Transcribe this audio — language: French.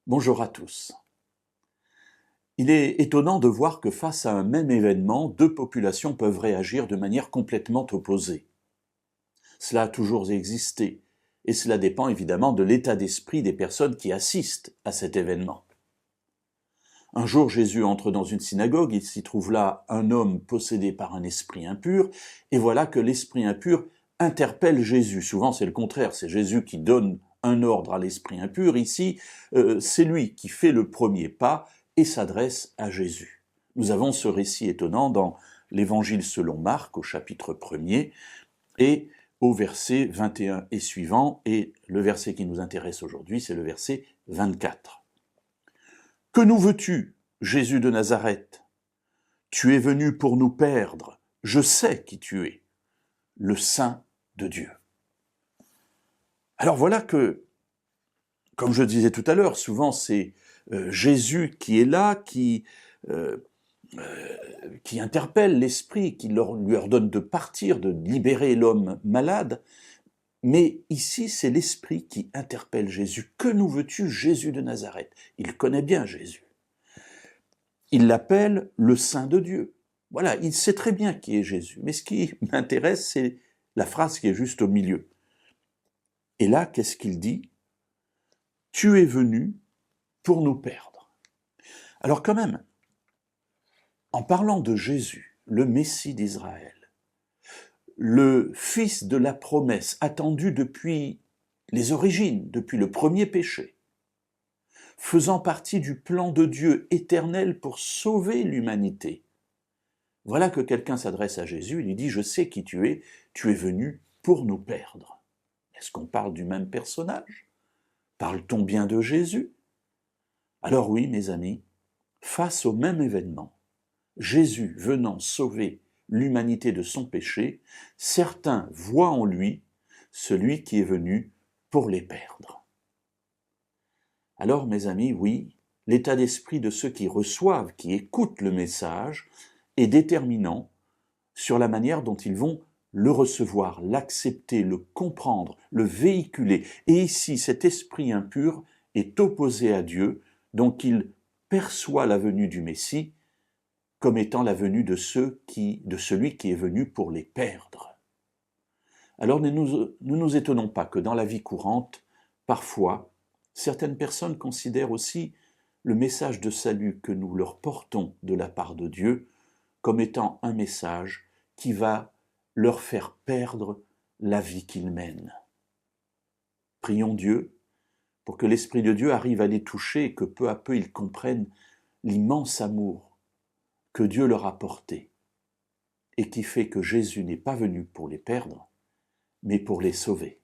Bonjour à tous. Il est étonnant de voir que face à un même événement, deux populations peuvent réagir de manière complètement opposée. Cela a toujours existé, et cela dépend évidemment de l'état d'esprit des personnes qui assistent à cet événement. Un jour, Jésus entre dans une synagogue, il s'y trouve là un homme possédé par un esprit impur, et voilà que l'esprit impur interpelle Jésus. Souvent c'est le contraire, c'est Jésus qui donne un ordre à l'esprit impur. Ici, c'est lui qui fait le premier pas et s'adresse à Jésus. Nous avons ce récit étonnant dans l'Évangile selon Marc, au chapitre 1er, et au verset 21 et suivant, et le verset qui nous intéresse aujourd'hui, c'est le verset 24. « Que nous veux-tu, Jésus de Nazareth ? Tu es venu pour nous perdre, je sais qui tu es, le Saint de Dieu. » Alors voilà que, comme je disais tout à l'heure, souvent c'est Jésus qui est là, qui interpelle l'esprit, qui lui ordonne de partir, de libérer l'homme malade. Mais ici, c'est l'esprit qui interpelle Jésus. « Que nous veux-tu, Jésus de Nazareth ?» Il connaît bien Jésus. Il l'appelle le Saint de Dieu. Voilà, il sait très bien qui est Jésus. Mais ce qui m'intéresse, c'est la phrase qui est juste au milieu. Et là, qu'est-ce qu'il dit ? « Tu es venu pour nous perdre. » Alors quand même, en parlant de Jésus, le Messie d'Israël, le Fils de la promesse attendu depuis les origines, depuis le premier péché, faisant partie du plan de Dieu éternel pour sauver l'humanité. Voilà que quelqu'un s'adresse à Jésus et lui dit « Je sais qui tu es venu pour nous perdre. » Est-ce qu'on parle du même personnage ? Parle-t-on bien de Jésus ? Alors oui, mes amis, face au même événement, Jésus venant sauver l'humanité de son péché, certains voient en lui celui qui est venu pour les perdre. Alors, mes amis, oui, l'état d'esprit de ceux qui reçoivent, qui écoutent le message, est déterminant sur la manière dont ils vont le recevoir, l'accepter, le comprendre, le véhiculer. Et ici, cet esprit impur est opposé à Dieu, donc il perçoit la venue du Messie comme étant la venue de celui qui est venu pour les perdre. Alors ne nous étonnons pas que dans la vie courante, parfois, certaines personnes considèrent aussi le message de salut que nous leur portons de la part de Dieu comme étant un message qui va leur faire perdre la vie qu'ils mènent. Prions Dieu pour que l'Esprit de Dieu arrive à les toucher et que peu à peu ils comprennent l'immense amour que Dieu leur a porté et qui fait que Jésus n'est pas venu pour les perdre, mais pour les sauver.